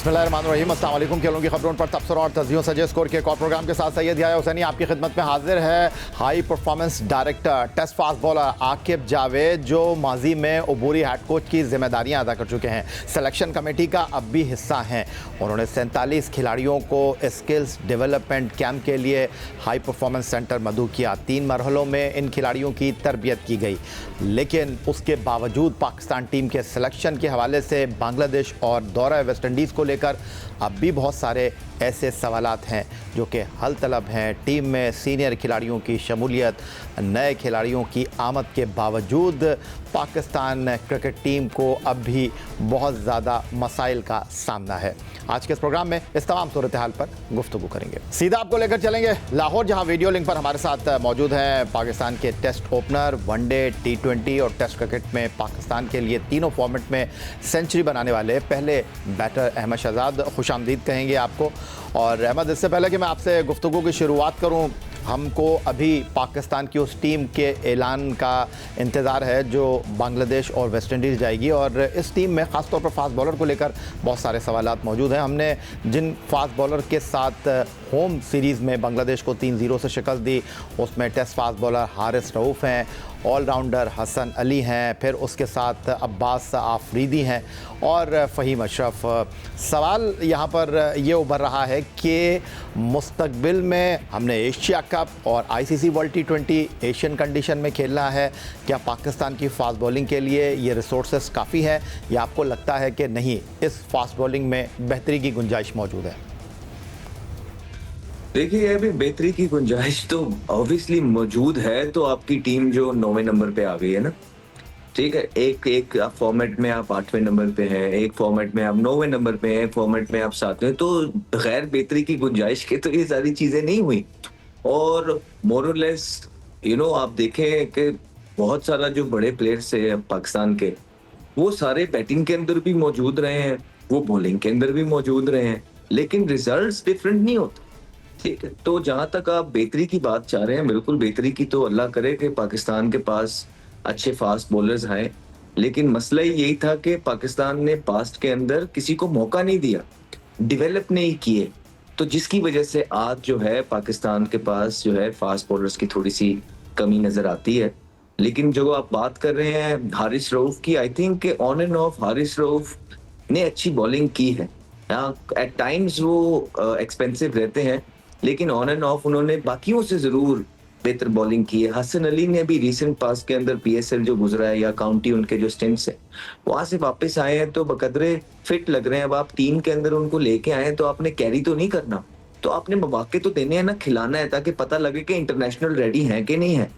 बिस्मिल्लाहिर्रहमानिर्रहीम। अस्सलाम वालेकुम। खेलों की खबरों पर तबसरों और तज़ियों सजे स्कोर के एक और प्रोग्राम के साथ सैयद याह्या हुसैनी आपकी खिदमत में हाजिर है। High performance director test fast bowler Aaqib Javed, जो माजी में अबूरी हेड कोच की जिम्मेदारियां अदा कर चुके हैं, सिलेक्शन कमेटी का अब भी हिस्सा हैं। उन्होंने 47 खिलाड़ियों को स्किल्स डेवलपमेंट कैंप के लिए हाई परफॉर्मेंस सेंटर मदऊ किया। 3 मरहलों में इन खिलाड़ियों की तरबियत की गई, लेकिन उसके बावजूद पाकिस्तान टीम के सिलेक्शन के हवाले से बांग्लादेश और दौरा वेस्ट इंडीज़ को लेकर अब भी बहुत सारे ऐसे सवालात हैं जो कि हल तलब हैं। टीम में सीनियर खिलाड़ियों की शमूलियत, नए खिलाड़ियों की आमद के बावजूद पाकिस्तान क्रिकेट टीम को अब भी बहुत ज़्यादा मसाइल का सामना है। आज के इस प्रोग्राम में इस तमाम सूरत हाल पर गुफ्तगू करेंगे। सीधा आपको लेकर चलेंगे लाहौर, जहां वीडियो लिंक पर हमारे साथ मौजूद हैं पाकिस्तान के टेस्ट ओपनर, वनडे, T20 और टेस्ट क्रिकेट में पाकिस्तान के लिए तीनों फॉर्मेट में सेंचुरी बनाने वाले पहले बैटर अहमद शहजाद। खुशामदीद कहेंगे आपको। और अहमद, इससे पहले कि मैं आपसे गुफ्तगू की शुरुआत करूं, हमको अभी पाकिस्तान की उस टीम के ऐलान का इंतज़ार है जो बांग्लादेश और वेस्ट इंडीज़ जाएगी, और इस टीम में ख़ास तौर पर फास्ट बॉलर को लेकर बहुत सारे सवालात मौजूद हैं। हमने जिन फास्ट बॉलर के साथ होम सीरीज़ में बांग्लादेश को 3-0 से शिकस्त दी, उसमें test fast bowler Haris Rauf हैं, ऑलराउंडर हसन अली हैं, फिर उसके साथ अब्बास आफरीदी हैं और फ़हीम अशरफ। सवाल यहाँ पर ये उभर रहा है कि मुस्तकबिल में हमने एशिया कप और ICC world T20 Asian condition में खेलना है, क्या पाकिस्तान की फास्ट बॉलिंग के लिए ये रिसोर्सेस काफ़ी है, या आपको लगता है कि नहीं, इस फास्ट बॉलिंग में बेहतरी की गुंजाइश मौजूद है? देखिए, अभी बेहतरी की गुंजाइश तो ऑब्वियसली मौजूद है। तो आपकी टीम जो 9वें नंबर पे आ गई है ना, ठीक है, एक आप फॉर्मेट में आप 8वें नंबर पे हैं, एक फॉर्मेट में आप 9वें नंबर पे हैं, एक फॉर्मेट में आप 7वें, तो गैर बेहतरी की गुंजाइश के तो ये सारी चीजें नहीं हुई। और मोर और लेस आप देखें कि बहुत सारा जो बड़े प्लेयर्स है पाकिस्तान के, वो सारे बैटिंग के अंदर भी मौजूद रहे हैं, वो बॉलिंग के अंदर भी मौजूद रहे हैं, लेकिन रिजल्ट्स डिफरेंट नहीं होते। ठीक है, तो जहां तक आप बेहतरी की बात चाह रहे हैं, बिल्कुल बेहतरी की तो अल्लाह करे कि पाकिस्तान के पास अच्छे फास्ट बॉलर्स आए, लेकिन मसला ही यही था कि पाकिस्तान ने पास्ट के अंदर किसी को मौका नहीं दिया, डेवलप नहीं किए, तो जिसकी वजह से आज जो है पाकिस्तान के पास जो है फास्ट बॉलर्स की थोड़ी सी कमी नजर आती है। लेकिन जो आप बात कर रहे हैं हारिस रऊफ की, I think on end of Haris Rauf ने अच्छी बॉलिंग की है। एट टाइम्स वो एक्सपेंसिव रहते हैं, लेकिन ऑन एंड ऑफ उन्होंने बाकियों से जरूर बेहतर बॉलिंग की है। हसन अली ने भी रीसेंट पास के अंदर PSL जो गुजरा है या काउंटी उनके जो स्टिंट्स है, वहां से वापस आए हैं तो बकदरे फिट लग रहे हैं। अब आप टीम के अंदर उनको लेके आए हैं तो आपने कैरी तो नहीं करना, तो आपने मौके तो देने हैं ना, खिलाना है, ताकि पता लगे कि इंटरनेशनल रेडी है कि नहीं है।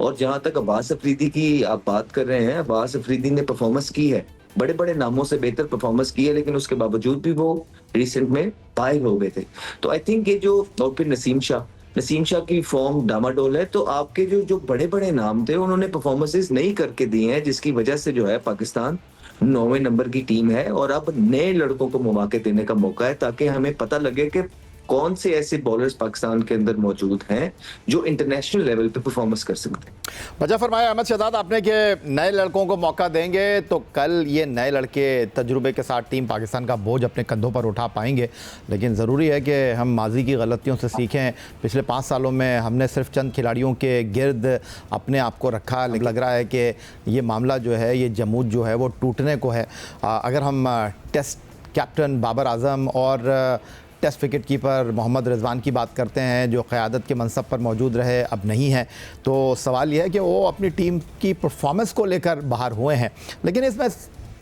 और जहां तक अब्बास अफरीदी की आप बात कर रहे हैं, अब्बास अफरीदी ने परफॉर्मेंस की है, बड़े बड़े नामों से बेहतर परफॉर्मेंस की है, लेकिन उसके बावजूद भी वो रिसेंट में बाहर हो गए थे। तो आई थिंक ये जो, और फिर नसीम शाह की फॉर्म डामाडोल है। तो आपके जो बड़े बड़े नाम थे उन्होंने परफॉर्मेंसेस नहीं करके दिए हैं, जिसकी वजह से जो है पाकिस्तान 9वें नंबर की टीम है। और अब नए लड़कों को मौके देने का मौका है, ताकि हमें पता लगे कि कौन से ऐसे बॉलर्स पाकिस्तान के अंदर मौजूद हैं जो इंटरनेशनल लेवल पे परफॉर्मेंस कर सकते हैं। वजह फरमाया अहमद शहजाद आपने कि नए लड़कों को मौका देंगे तो कल ये नए लड़के तजुर्बे के साथ टीम पाकिस्तान का बोझ अपने कंधों पर उठा पाएंगे। लेकिन ज़रूरी है कि हम माजी की गलतियों से सीखें। पिछले 5 सालों में हमने सिर्फ चंद खिलाड़ियों के गिर्द अपने आप को रखा, लग रहा है कि ये मामला जो है, ये जमूद जो है वो टूटने को है। अगर हम टेस्ट कैप्टन बाबर आजम और test wicketkeeper Mohammad Rizwan की बात करते हैं, जो क़यादत के मनसब पर मौजूद रहे, अब नहीं हैं, तो सवाल यह है कि वो अपनी टीम की परफॉर्मेंस को लेकर बाहर हुए हैं। लेकिन इसमें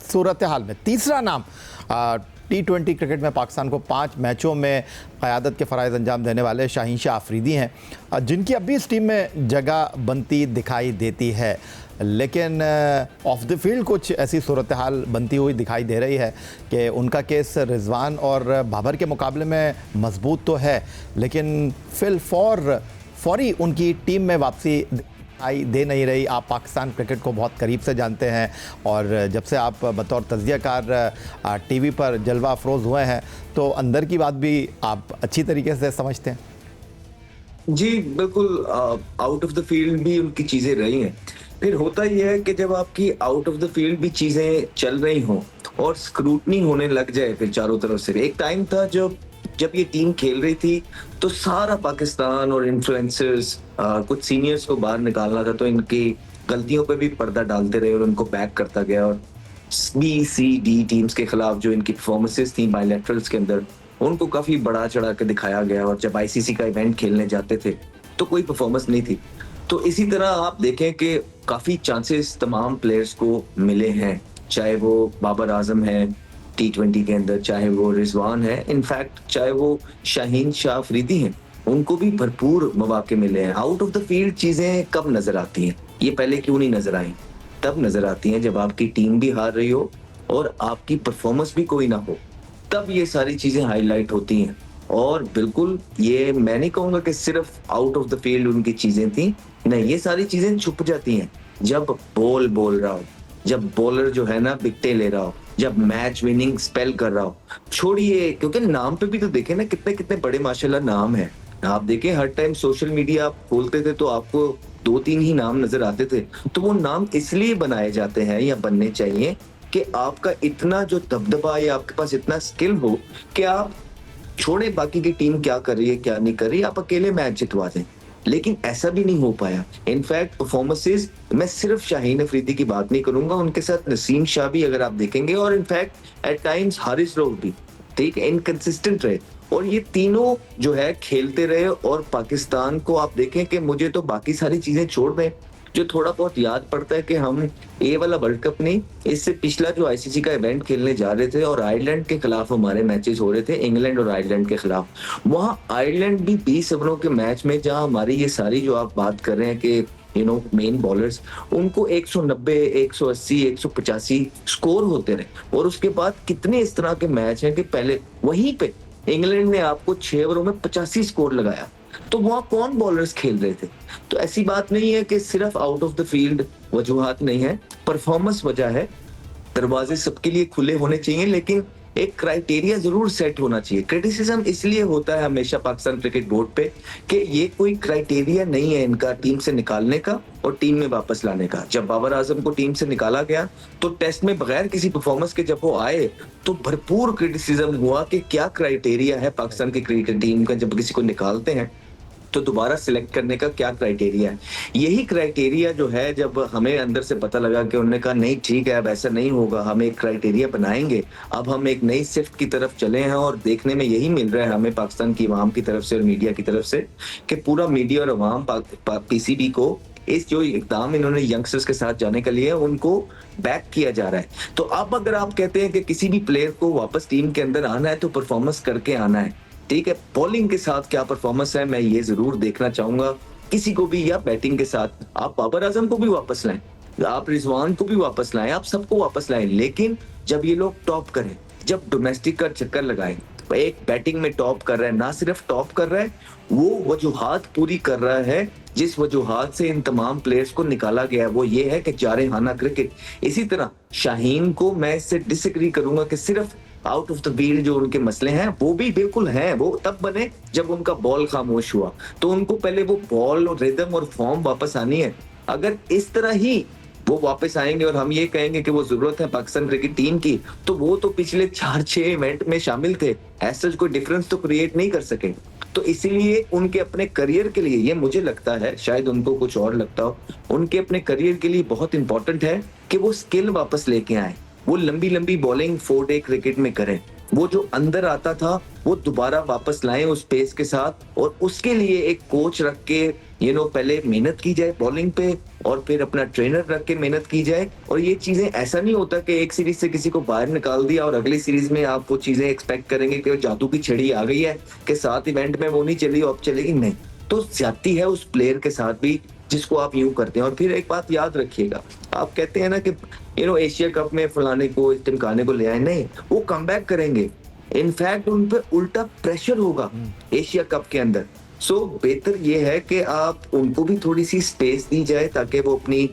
सूरत हाल में तीसरा नाम T20 क्रिकेट में पाकिस्तान को 5 मैचों में क़यादत के फ़राइज़ अंजाम देने वाले शाहीन शाह आफरीदी हैं, जिनकी अब भी इस टीम में जगह बनती दिखाई देती है। लेकिन ऑफ द फील्ड कुछ ऐसी सूरत हाल बनती हुई दिखाई दे रही है कि उनका केस रिजवान और बाबर के मुकाबले में मजबूत तो है, लेकिन फौरी उनकी टीम में वापसी आई दे नहीं रही। आप पाकिस्तान क्रिकेट को बहुत करीब से जानते हैं, और जब से आप बतौर तज़कियाकार TV पर जलवा अफरोज़ हुए हैं, तो अंदर की बात भी आप अच्छी तरीके से समझते हैं। जी बिल्कुल, आउट ऑफ द फील्ड भी उनकी चीजें रही हैं। फिर होता यह है कि जब आपकी आउट ऑफ द फील्ड भी चीजें चल रही हों और स्क्रूटनी होने लग जाए फिर चारों तरफ से। एक टाइम था जब ये टीम खेल रही थी तो सारा पाकिस्तान और इन्फ्लुएंसर्स कुछ सीनियर्स को बाहर निकालना था तो इनकी गलतियों पे भी पर्दा डालते रहे और उनको बैक करता गया। और BCD टीम्स के खिलाफ जो इनकी परफॉर्मेंसेस थी बायलैटरल्स के अंदर उनको काफी बढ़ा चढ़ा के दिखाया गया। और जब ICC का इवेंट खेलने जाते थे तो कोई परफॉर्मेंस नहीं थी। तो इसी तरह आप देखें कि काफी चांसेस तमाम प्लेयर्स को मिले हैं, चाहे वो बाबर आजम है T20 के अंदर, चाहे वो रिजवान है, इनफैक्ट चाहे वो शाहीन शाह अफरीदी हैं, उनको भी भरपूर मौके मिले हैं। आउट ऑफ द फील्ड चीजें कब नजर आती हैं? ये पहले क्यों नहीं नजर आई? तब नजर आती हैं जब आपकी टीम भी हार रही हो और आपकी परफॉर्मेंस भी कोई ना हो, तब ये सारी चीजें हाईलाइट होती हैं। और बिल्कुल ये मैं नहीं कहूंगा कि सिर्फ आउट ऑफ द फील्ड उनकी चीजें थी, नहीं, ये सारी चीजें छुप जाती हैं जब बॉल बोल रहा हो, जब बॉलर जो है ना विकेटें ले रहा हो, जब मैच विनिंग स्पेल कर रहा हो। छोड़िए, क्योंकि नाम पे भी तो देखे ना कितने कितने बड़े माशाल्लाह नाम है। आप देखें हर टाइम सोशल मीडिया आप खोलते थे तो आपको 2-3 ही नाम नजर आते थे। तो वो नाम इसलिए बनाए जाते हैं या बनने चाहिए कि आपका इतना जो दबदबा या आपके पास इतना स्किल हो कि आप छोड़े बाकी की टीम क्या कर रही है क्या नहीं कर रही, आप अकेले मैच जितवा दें। लेकिन ऐसा भी नहीं हो पाया। इनफैक्ट परफॉर्मेंसेस, मैं सिर्फ शाहीन अफरीदी की बात नहीं करूंगा, उनके साथ नसीम शाह भी अगर आप देखेंगे, और in fact at times Haris Rauf भी, ठीक है, इनकंसिस्टेंट रहे। और ये तीनों जो है खेलते रहे। और पाकिस्तान को आप देखें कि मुझे तो बाकी सारी चीजें छोड़ दें, जो थोड़ा बहुत याद पड़ता है कि हम ये वाला वर्ल्ड कप नहीं, इससे पिछला जो ICC का इवेंट खेलने जा रहे थे और आयरलैंड के खिलाफ हमारे मैचेस हो रहे थे, इंग्लैंड और आयरलैंड के खिलाफ। वहां आयरलैंड भी 20 ओवरों के मैच में, जहां हमारी ये सारी जो आप बात कर रहे हैं कि मेन बॉलर्स, उनको 190, 180, 185 स्कोर होते रहे। और उसके बाद कितने इस तरह के मैच हैं कि पहले वहीं पे इंग्लैंड ने आपको 6 ओवरों में 85 स्कोर लगाया। तो वहां कौन बॉलर्स खेल रहे थे? तो ऐसी बात नहीं है कि सिर्फ आउट ऑफ द फील्ड वजूहात नहीं है, परफॉर्मेंस वजह है। दरवाजे सबके लिए खुले होने चाहिए, लेकिन एक क्राइटेरिया जरूर सेट होना चाहिए। क्रिटिसिज्म इसलिए होता है हमेशा पाकिस्तान क्रिकेट बोर्ड पे कि ये कोई क्राइटेरिया नहीं है इनका टीम से निकालने का और टीम में वापस लाने का। जब बाबर आजम को टीम से निकाला गया तो टेस्ट में बगैर किसी परफॉर्मेंस के जब वो आए तो भरपूर क्रिटिसिज्म हुआ कि क्या क्राइटेरिया है पाकिस्तान की क्रिकेट टीम का, जब किसी को निकालते हैं तो दोबारा सिलेक्ट करने का क्या क्राइटेरिया है। यही क्राइटेरिया जो है, जब हमें अंदर से पता लगा कि उन्होंने कहा नहीं ठीक है अब ऐसा नहीं होगा, हम एक क्राइटेरिया बनाएंगे, अब हम एक नई शिफ्ट की तरफ चले हैं। और देखने में यही मिल रहा है हमें पाकिस्तान की आवाम की तरफ से और मीडिया की तरफ से कि पूरा मीडिया और अवाम PCB को इस जो इकदाम इन्होंने यंगस्टर्स के साथ जाने के लिए उनको बैक किया जा रहा है। तो अब अगर आप कहते हैं कि किसी भी प्लेयर को वापस टीम के अंदर आना है तो परफॉर्मेंस करके आना है, ठीक है। बॉलिंग के साथ क्या परफॉर्मेंस है मैं ये जरूर देखना चाहूंगा किसी को भी, या बैटिंग के साथ आप बाबर आजम को भी वापस लाएं, आप रिजवान को भी वापस लाएं, आप सबको वापस लाएं। लेकिन जब ये लोग टॉप करें, जब डोमेस्टिक का चक्कर लगाएं, एक बैटिंग में टॉप कर रहा है, ना सिर्फ टॉप कर रहा है, वो वजूहात पूरी कर रहा है जिस वजूहात से इन तमाम प्लेयर्स को निकाला गया है, वो ये है कि जारहाना क्रिकेट। इसी तरह शाहीन को मैं इससे डिसएग्री करूंगा कि सिर्फ आउट ऑफ द फील्ड जो उनके मसले हैं वो भी बिल्कुल हैं, वो तब बने जब उनका बॉल खामोश हुआ। तो उनको पहले वो बॉल और रिदम और फॉर्म वापस आनी है। अगर इस तरह ही वो वापस आएंगे और हम ये कहेंगे कि वो जरूरत है पाकिस्तान क्रिकेट टीम की, तो वो तो पिछले 4-6 इवेंट में शामिल थे, ऐसा कोई डिफरेंस तो क्रिएट नहीं कर सके। तो इसीलिए उनके अपने करियर के लिए, ये मुझे लगता है, शायद उनको कुछ और लगता हो, उनके अपने करियर के लिए बहुत इंपॉर्टेंट है कि वो स्किल वापस लेके आए, वो लंबी लंबी बॉलिंग 4-डे क्रिकेट में करें, वो जो अंदर आता था वो दोबारा वापस लाएं उस पेस के साथ। और उसके लिए एक कोच रख के पहले मेहनत की जाए बॉलिंग पे, और फिर अपना ट्रेनर रख के मेहनत की जाए। और ये चीजें ऐसा नहीं होता कि एक सीरीज से किसी को बाहर निकाल दिया और अगली सीरीज में आप वो चीजें एक्सपेक्ट करेंगे कि जादू की छड़ी आ गई है कि 7 इवेंट में वो नहीं चली अब चलेगी, नहीं। तो ज्यादती है उस प्लेयर के साथ भी जिसको आप यूं करते हैं। और फिर एक बात याद रखिएगा, आप कहते हैं ना कि एशिया कप में फलाने को टिमकाने को ले आए, नहीं, वो कमबैक करेंगे। इनफैक्ट उन पे उल्टा प्रेशर होगा एशिया कप के अंदर। सो बेहतर ये है कि आप उनको भी थोड़ी सी स्पेस दी जाए ताकि वो अपनी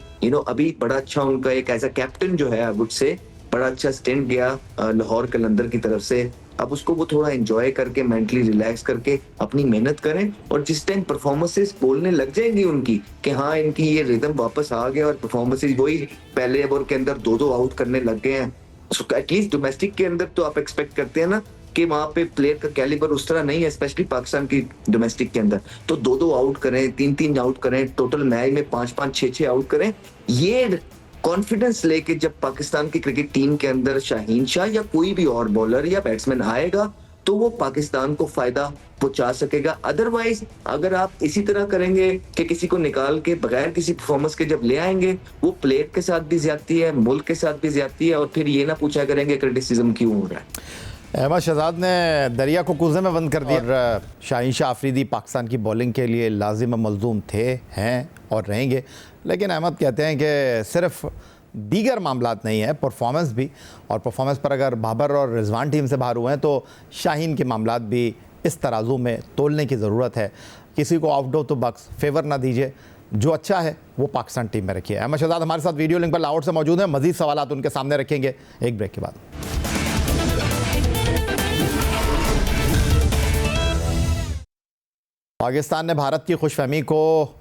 अभी बड़ा अच्छा उनका एक एज अ कैप्टन जो है आई वुड से बड़ा अच्छा स्टेंट गया लाहौर कलंदर की तरफ से। अब उसको वो थोड़ा एंजॉय करके मेंटली रिलैक्स करके अपनी मेहनत करें। और जिस टाइम परफॉर्मेंसेस बोलने लग जाएंगी उनकी कि हाँ इनकी ये रिदम वापस आ गया और परफॉर्मेंसेस वही पहले ओवर के अंदर 2-2 आउट करने लग गए हैं, एटलीस्ट डोमेस्टिक के अंदर तो आप एक्सपेक्ट करते हैं ना कि वहां पे प्लेयर का कैलिबर उस तरह नहीं है, स्पेशली पाकिस्तान की डोमेस्टिक के अंदर। तो 2-2 आउट करें, 3-3 आउट करें, टोटल मैच में 5-5, 6-6 आउट करें। ये कॉन्फिडेंस लेके जब पाकिस्तान की क्रिकेट टीम के अंदर शाहीन शाह या कोई भी और बॉलर या बैट्समैन आएगा तो वो पाकिस्तान को फायदा पहुंचा सकेगा। अदरवाइज अगर आप इसी तरह करेंगे कि किसी को निकाल के बगैर किसी परफॉर्मेंस के जब ले आएंगे, वो प्लेयर के साथ भी ज्यादती है, मुल्क के साथ भी ज्यादती है, और फिर ये ना पूछा करेंगे क्रिटिसिज्म क्यों हो रहा है। अहमद शहजाद ने दरिया को कूजे में बंद कर दिया। और शाहीन शाह अफरीदी पाकिस्तान की बॉलिंग के लिए लाजिम मलजूम थे, हैं और रहेंगे। लेकिन अहमद कहते हैं कि सिर्फ दीगर मामलात नहीं है, परफॉर्मेंस भी, और परफॉर्मेंस पर अगर बाबर और रिजवान टीम से बाहर हुए हैं तो शाहीन के मामलात भी इस तराजू में तोलने की ज़रूरत है। किसी को out of the box favour ना दीजिए, जो अच्छा है वो पाकिस्तान टीम में रखिए। अहमद शहजाद हमारे साथ वीडियो लिंक पर लाहौर से मौजूद हैं, मज़ीद सवालात उनके सामने रखेंगे एक ब्रेक के बाद। पाकिस्तान ने भारत की खुशफहमी को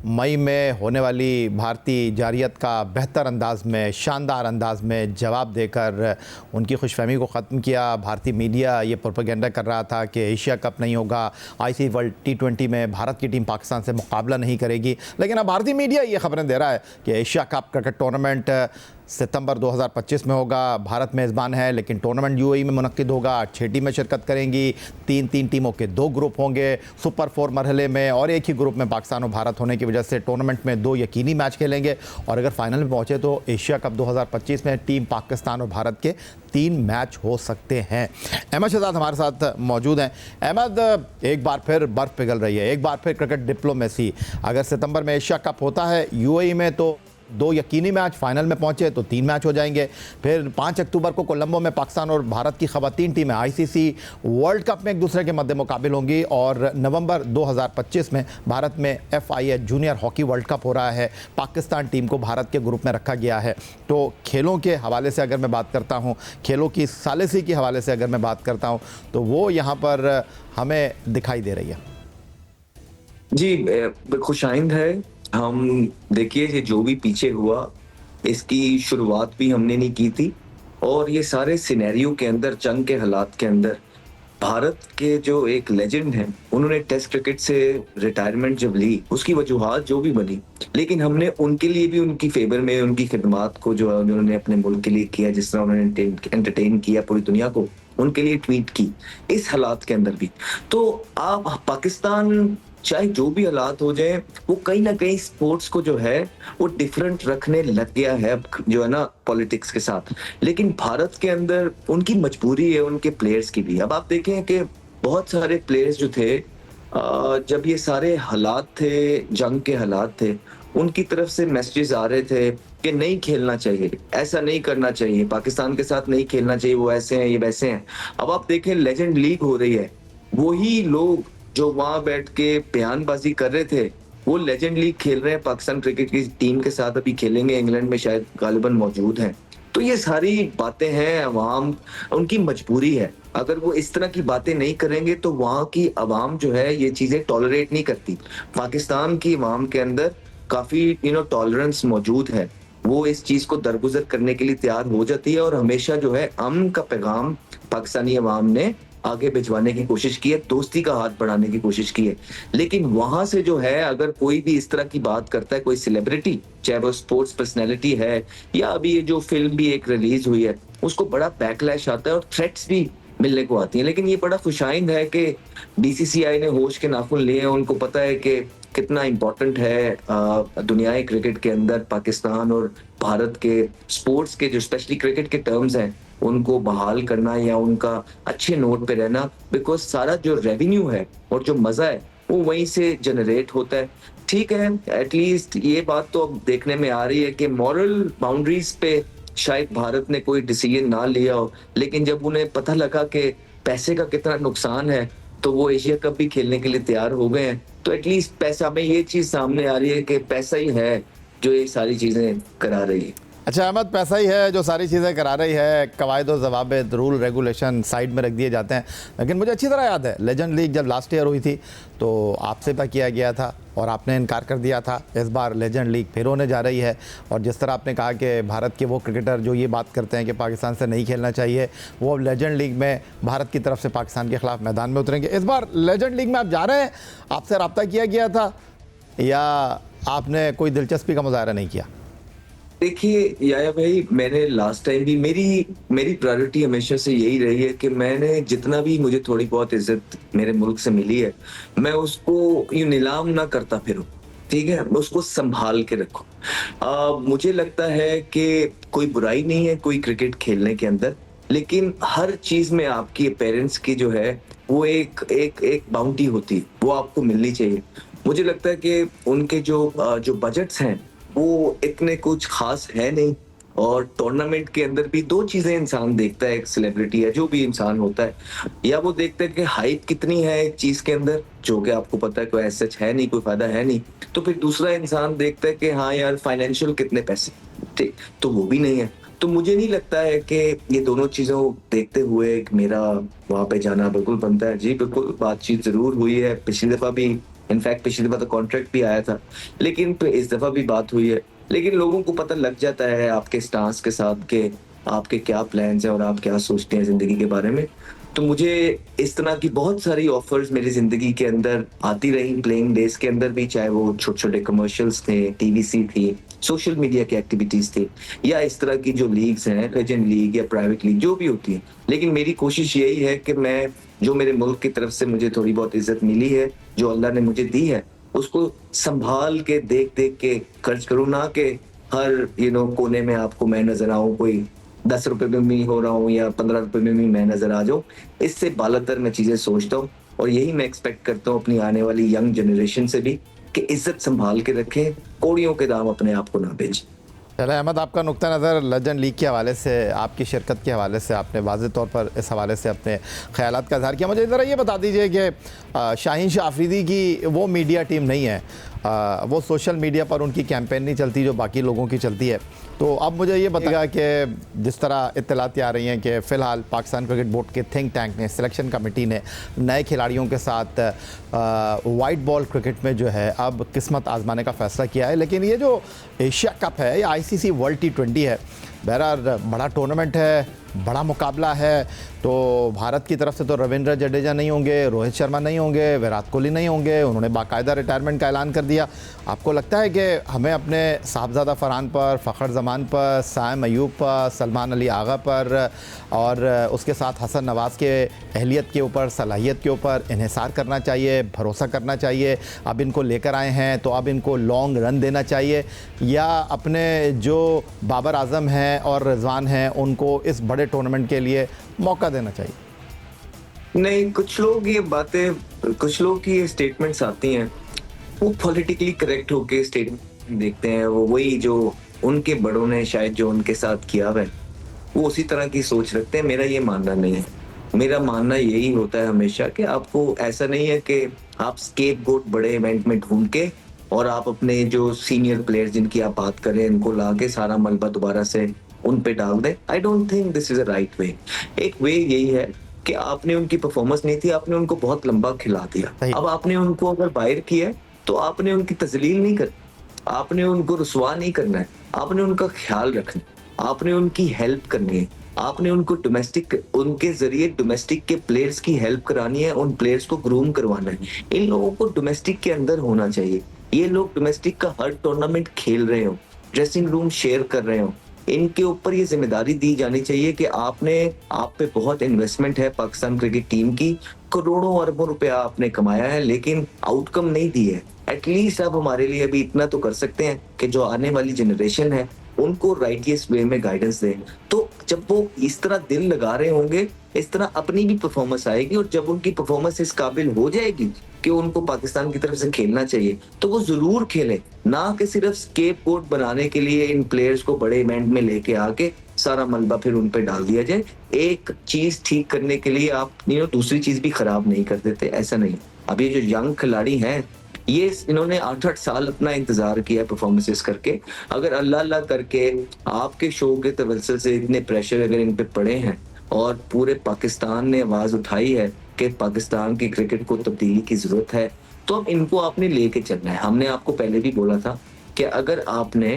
मई में होने वाली भारतीय जारियत का बेहतर अंदाज में, शानदार अंदाज में जवाब देकर उनकी खुशफहमी को ख़त्म किया। भारतीय मीडिया ये प्रोपेगेंडा कर रहा था कि एशिया कप नहीं होगा, आईसीसी वर्ल्ड T20 में भारत की टीम पाकिस्तान से मुकाबला नहीं करेगी। लेकिन अब भारतीय मीडिया ये खबरें दे रहा है कि एशिया कप क्रिकेट टूर्नामेंट सितंबर 2025 में होगा। भारत मेज़बान है लेकिन टूर्नामेंट यूएई में मुनक्किद होगा। 6 टीमें शिरकत करेंगी, 3-3 टीमों के 2 ग्रुप होंगे सुपर 4 मरहले में, और एक ही ग्रुप में पाकिस्तान और भारत होने की वजह से टूर्नामेंट में 2 यकीनी मैच खेलेंगे। और अगर फाइनल में पहुँचे तो एशिया कप 2025 में टीम पाकिस्तान और भारत के 3 मैच हो सकते हैं। अहमद शहजाद हमारे साथ मौजूद हैं। अहमद, एक बार फिर बर्फ़ पिघल रही है, एक बार फिर क्रिकेट डिप्लोमेसी। अगर सितंबर में एशिया कप होता है यूएई में तो 2 यकीनी मैच, फाइनल में पहुंचे तो 3 मैच हो जाएंगे। फिर 5 अक्टूबर को कोलंबो में पाकिस्तान और भारत की ख़वातीन टीमें आईसीसी वर्ल्ड कप में एक दूसरे के मद्दे मुकाबिल होंगी। और नवंबर 2025 में भारत में FIH junior hockey world cup हो रहा है। पाकिस्तान टीम को भारत के ग्रुप में रखा गया है। तो खेलों के हवाले से अगर मैं बात करता हूँ, खेलों की सालिसी के हवाले से अगर मैं बात करता हूँ, तो वो यहाँ पर हमें दिखाई दे रही है। जी, खुशाइंद है। हम देखिए ये जो भी पीछे हुआ इसकी शुरुआत भी हमने नहीं की थी, और ये सारे सिनेरियो के अंदर, जंग के हालात के अंदर भारत के जो एक लेजेंड हैं, उन्होंने टेस्ट क्रिकेट से रिटायरमेंट जब ली, उसकी वजूहात जो भी बनी, लेकिन हमने उनके लिए भी उनकी फेवर में उनकी खिदमात को जो उन्होंने अपने मुल्क के लिए किया, जिस तरह उन्होंने एंटरटेन किया पूरी दुनिया को, उनके लिए ट्वीट की इस हालात के अंदर भी। तो आप पाकिस्तान चाहे जो भी हालात हो जाए, वो कहीं ना कहीं स्पोर्ट्स को जो है वो डिफरेंट रखने लग गया है अब, जो है ना, पॉलिटिक्स के साथ। लेकिन भारत के अंदर उनकी मजबूरी है, उनके प्लेयर्स की भी। अब आप देखें कि बहुत सारे प्लेयर्स जो थे, जब ये सारे हालात थे, जंग के हालात थे, उनकी तरफ से मैसेजेस आ रहे थे कि नहीं खेलना चाहिए, ऐसा नहीं करना चाहिए, पाकिस्तान के साथ नहीं खेलना चाहिए, वो ऐसे हैं, ये वैसे हैं। अब आप देखें लेजेंड लीग हो रही है, वही लोग जो वहां बैठ के बयानबाजी कर रहे थे, वो लेजेंड लीग खेल रहे हैं पाकिस्तान क्रिकेट की टीम के साथ, अभी खेलेंगे, इंग्लैंड में शायद गालिबन मौजूद हैं। तो ये सारी बातें हैं, अवाम उनकी मजबूरी है। अगर वो इस तरह की बातें नहीं करेंगे तो वहाँ की अवाम जो है ये चीजें टॉलरेट नहीं करती। पाकिस्तान की अवाम के अंदर काफी टॉलरेंस मौजूद है, वो इस चीज को दरगुजर करने के लिए तैयार हो जाती है, और हमेशा जो है अमन का पैगाम पाकिस्तानी अवाम ने आगे भिजवाने की कोशिश की है, दोस्ती का हाथ बढ़ाने की कोशिश की है। लेकिन वहां से जो है, अगर कोई भी इस तरह की बात करता है, कोई सेलिब्रिटी, चाहे वो स्पोर्ट्स पर्सनैलिटी है या अभी ये जो फिल्म भी एक रिलीज हुई है, उसको बड़ा बैकलैश आता है और थ्रेट्स भी मिलने को आती हैं। लेकिन ये बड़ा खुशाइंद है कि BCCI ने होश के नाखून लिए हैं, उनको पता है कि कितना इम्पोर्टेंट है दुनियाई क्रिकेट के अंदर पाकिस्तान और भारत के स्पोर्ट्स के, जो स्पेशली क्रिकेट के टर्म्स हैं, उनको बहाल करना या उनका अच्छे नोट पे रहना। बिकॉज सारा जो रेवेन्यू है और जो मजा है वो वहीं से जनरेट होता है। ठीक है, एटलीस्ट ये बात तो अब देखने में आ रही है कि मॉरल बाउंड्रीज पे शायद भारत ने कोई डिसीजन ना लिया हो, लेकिन जब उन्हें पता लगा कि पैसे का कितना नुकसान है तो वो एशिया कप भी खेलने के लिए तैयार हो गए हैं। तो एटलीस्ट पैसा में ये चीज सामने आ रही है कि पैसा ही है जो ये सारी चीजें करा रही है। अच्छा अहमद, पैसा ही है जो सारी चीज़ें करा रही है, कवायद और ज़वाबित, रूल रेगुलेशन साइड में रख दिए जाते हैं। लेकिन मुझे अच्छी तरह याद है लेजेंड लीग जब लास्ट ईयर हुई थी तो आपसे तय किया गया था और आपने इनकार कर दिया था। इस बार लेजेंड लीग फिर होने जा रही है और जिस तरह आपने कहा कि भारत के वो क्रिकेटर जो ये बात करते हैं कि पाकिस्तान से नहीं खेलना चाहिए, वो अब लेजेंड लीग में भारत की तरफ से पाकिस्तान के ख़िलाफ़ मैदान में उतरेंगे। इस बार लेजेंड लीग में आप जा रहे हैं, आपसे रब्ता किया गया था या आपने कोई दिलचस्पी का मुजाहरा नहीं किया? देखिए याया भाई, मैंने लास्ट टाइम भी मेरी प्रायोरिटी हमेशा से यही रही है कि मैंने जितना भी मुझे थोड़ी बहुत इज्जत मेरे मुल्क से मिली है, मैं उसको यूं नीलाम ना करता फिरूं। ठीक है, मैं उसको संभाल के रखूं। मुझे लगता है कि कोई बुराई नहीं है कोई क्रिकेट खेलने के अंदर, लेकिन हर चीज में आपकी पेरेंट्स की जो है वो एक बाउंटी होती है, वो आपको मिलनी चाहिए। मुझे लगता है कि उनके जो बजट्स हैं वो इतने कुछ खास है नहीं, और टूर्नामेंट के अंदर भी दो चीजें इंसान देखता है, एक सेलिब्रिटी है जो भी इंसान होता है, या वो देखता है कि हाइप कितनी है एक चीज के अंदर, जो कि आपको पता है कोई ऐसा सच है नहीं, कोई फायदा है नहीं। तो फिर दूसरा इंसान देखता है कि हाँ यार फाइनेंशियल कितने पैसे, ठीक, तो वो भी नहीं है। तो मुझे नहीं लगता है कि ये दोनों चीजों देखते हुए मेरा वहां पे जाना बिल्कुल बनता है। जी बिल्कुल, बातचीत जरूर हुई है, पिछली दफा भी, इनफैक्ट पिछली दफा तो कॉन्ट्रैक्ट भी आया था, लेकिन फिर इस दफा भी बात हुई है। लेकिन लोगों को पता लग जाता है आपके स्टांस के साथ के आपके क्या प्लान्स हैं और आप क्या सोचते हैं जिंदगी के बारे में। तो मुझे इस तरह की बहुत सारी ऑफर्स मेरी जिंदगी के अंदर आती रही, प्लेइंग डेज के अंदर भी, चाहे वो छोटे छोटे कमर्शियल्स थे, टीवीसी थी, सोशल मीडिया की एक्टिविटीज थी, या इस तरह की जो लीग्स हैं, लेजेंड लीग या प्राइवेट लीग जो भी होती है। लेकिन मेरी कोशिश यही है कि मैं जो मेरे मुल्क की तरफ से मुझे थोड़ी बहुत इज्जत मिली है, जो अल्लाह ने मुझे दी है, उसको संभाल के देख देख के खर्च करूँ, ना कि हर कोने में आपको मैं नजर आऊं, कोई 10 रुपए में भी हो रहा हूँ या 15 रुपए में भी मैं नजर आ जाऊं। इससे बालातर मैं चीजें सोचता हूँ, और यही मैं एक्सपेक्ट करता हूँ अपनी आने वाली यंग जनरेशन से भी, कि इज्जत संभाल के रखें, कौड़ियों के दाम अपने आप को ना बेचें। चले अहमद, आपका नुक्ता नज़र लेजेंड लीग के हवाले से, आपकी शिरकत के हवाले से आपने वाज़ेह तौर पर इस हवाले से अपने ख़यालात का इज़हार किया। मुझे ज़रा ये बता दीजिए कि शाहीन शाह अफरीदी की वो मीडिया टीम नहीं है, वो सोशल मीडिया पर उनकी कैंपेन नहीं चलती जो बाकी लोगों की चलती है। तो अब मुझे ये बताइएगा कि जिस तरह इत्तलात आ रही हैं कि फ़िलहाल पाकिस्तान क्रिकेट बोर्ड के थिंक टैंक ने, सिलेक्शन कमेटी ने नए खिलाड़ियों के साथ वाइट बॉल क्रिकेट में जो है अब किस्मत आजमाने का फ़ैसला किया है। लेकिन ये जो एशिया कप है या ICC वर्ल्ड T20 है, बहरहाल बड़ा टूर्नामेंट है, बड़ा मुकाबला है, तो भारत की तरफ से तो रविंद्र जडेजा नहीं होंगे, रोहित शर्मा नहीं होंगे, विराट कोहली नहीं होंगे, उन्होंने बाकायदा रिटायरमेंट का ऐलान कर दिया। आपको लगता है कि हमें अपने साहबजादा फरहान पर, फ़खर जमान पर, साइम अयूब पर, सलमान अली आगा पर और उसके साथ हसन नवाज़ के अहलियत के ऊपर, सलाहियत के ऊपर इन्हिसार करना चाहिए, भरोसा करना चाहिए? अब इनको लेकर आए हैं तो अब इनको लॉन्ग रन देना चाहिए, या अपने जो बाबर आज़म हैं और रिजवान हैं उनको इस बड़े टूर्नामेंट के लिए मौका देना चाहिए? नहीं, कुछ लोग की ये स्टेटमेंट्स आती हैं, वो पॉलिटिकली करेक्ट होके स्टेटमेंट देखते हैं, वो वही जो उनके बड़ों ने शायद जो उनके साथ किया है वो उसी तरह की सोच रखते हैं। मेरा ये मानना नहीं है। मेरा मानना यही होता है हमेशा कि आपको ऐसा नहीं है कि आप स्केपगोट बड़े इवेंट में ढूंढ के और आप अपने जो सीनियर प्लेयर्स जिनकी आप बात कर रहे हैं इनको ला के सारा मलबा दोबारा से उन पे डाल दें। I don't think this is a right way. एक वे यही है कि आपने उनकी परफॉर्मेंस नहीं थी, आपने उनको बहुत लंबा खिला दिया। अब आपने उनको अगर बाहर किया है तो आपने उनकी तजलील नहीं कर, आपने उनको रुसवा नहीं करना है, आपने उनका ख्याल रखना है, आपने उनकी हेल्प करनी है, आपने उनको उनके जरिए डोमेस्टिक के प्लेयर्स की हेल्प करानी है, उन प्लेयर्स को ग्रूम करवाना है। इन लोगों को डोमेस्टिक के अंदर होना चाहिए। ये लोग डोमेस्टिक का हर टूर्नामेंट खेल रहे हो, ड्रेसिंग रूम शेयर कर रहे हो, इनके ऊपर ये जिम्मेदारी दी जानी चाहिए कि आप पे बहुत इन्वेस्टमेंट है पाकिस्तान क्रिकेट टीम की, करोड़ों अरबों रुपया आपने कमाया है लेकिन आउटकम नहीं दी है। एटलीस्ट आप हमारे लिए अभी इतना तो कर सकते हैं कि जो आने वाली जनरेशन है उनको राइटियस वे में गाइडेंस दें। तो जब वो इस तरह दिल लगा रहे होंगे, इस तरह अपनी भी परफॉर्मेंस आएगी, और जब उनकी परफॉर्मेंस इस काबिल हो जाएगी कि उनको पाकिस्तान की तरफ से खेलना चाहिए तो वो जरूर खेलें, ना कि सिर्फ स्केपगोट बनाने के लिए इन प्लेयर्स को बड़े इवेंट में लेके आके सारा मलबा फिर उन पे डाल दिया जाए। एक चीज ठीक करने के लिए आप दूसरी चीज भी खराब नहीं कर देते, ऐसा नहीं। अब ये जो यंग खिलाड़ी हैं ये इन्होंने 8-8 साल अपना इंतजार किया परफॉर्मेंसेस करके। अगर अल्लाह अल्लाह करके आपके शो के तवज्जुह से इतने प्रेशर अगर इन पे पड़े हैं और पूरे पाकिस्तान ने आवाज उठाई है कि पाकिस्तान की क्रिकेट को तब्दीली की जरूरत है, तो अब इनको आपने लेके चलना है। हमने आपको पहले भी बोला था कि अगर आपने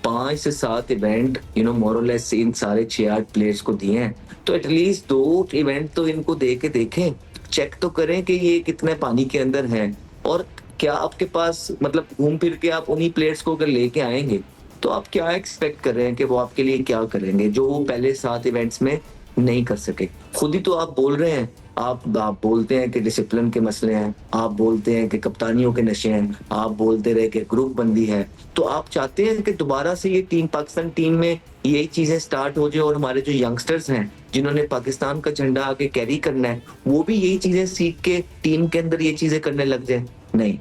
5 से 7 इवेंट मोरलेस इन सारे 6-8 प्लेयर्स को दिए हैं, तो एटलीस्ट 2 इवेंट तो इनको दे के देखें, चेक तो करें कि ये कितने पानी के अंदर हैं और क्या आपके पास मतलब घूम फिर के आप उन्हीं प्लेयर्स को अगर लेके आएंगे तो आप क्या एक्सपेक्ट कर रहे हैं कि वो आपके लिए क्या करेंगे जो वो पहले 7 इवेंट्स में नहीं कर सके। खुद ही तो आप बोल रहे हैं, आप बोलते हैं कि डिसिप्लिन के मसले हैं, आप बोलते हैं कि कप्तानियों के नशे हैं, आप बोलते रहे कि ग्रुप बंदी है, तो आप चाहते हैं कि दोबारा से ये टीम पाकिस्तान टीम में यही चीजें स्टार्ट हो जाए और हमारे जो यंगस्टर्स हैं जिन्होंने पाकिस्तान का झंडा आगे कैरी करना है वो भी यही चीजें सीख के टीम के अंदर ये चीजें करने लग जाए। नहीं,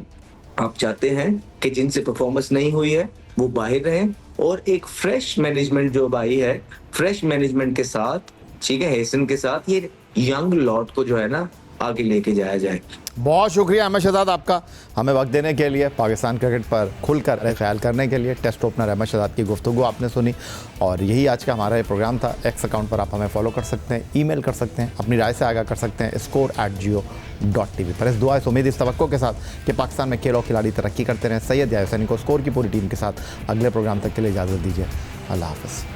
आप चाहते हैं कि जिनसे परफॉर्मेंस नहीं हुई है वो बाहर रहें और एक फ्रेश मैनेजमेंट जो अब आई है, फ्रेश मैनेजमेंट के साथ, ठीक है, हेसन के साथ ये यंग लॉट को जो है ना आगे लेके जाया जाए। बहुत शुक्रिया अहमद शहजाद आपका हमें वक्त देने के लिए, पाकिस्तान क्रिकेट पर खुलकर ख्याल करने के लिए। टेस्ट ओपनर अहमद शहजाद की गुफ्तगू आपने सुनी और यही आज का हमारा ये प्रोग्राम था। एक्स अकाउंट पर आप हमें फॉलो कर सकते हैं, ईमेल कर सकते हैं, अपनी राय से आगाह कर सकते हैं score@geo.tv पर। इस दुआ, इस उम्मीद, इस तवक्को के साथ कि पाकिस्तान में खेल और खिलाड़ी तरक्की करते रहें। सैयद याहिया हुसैनी को स्कोर की पूरी टीम के साथ अगले प्रोग्राम तक के लिए इजाज़त दीजिए। अल्लाह हाफ़िज़।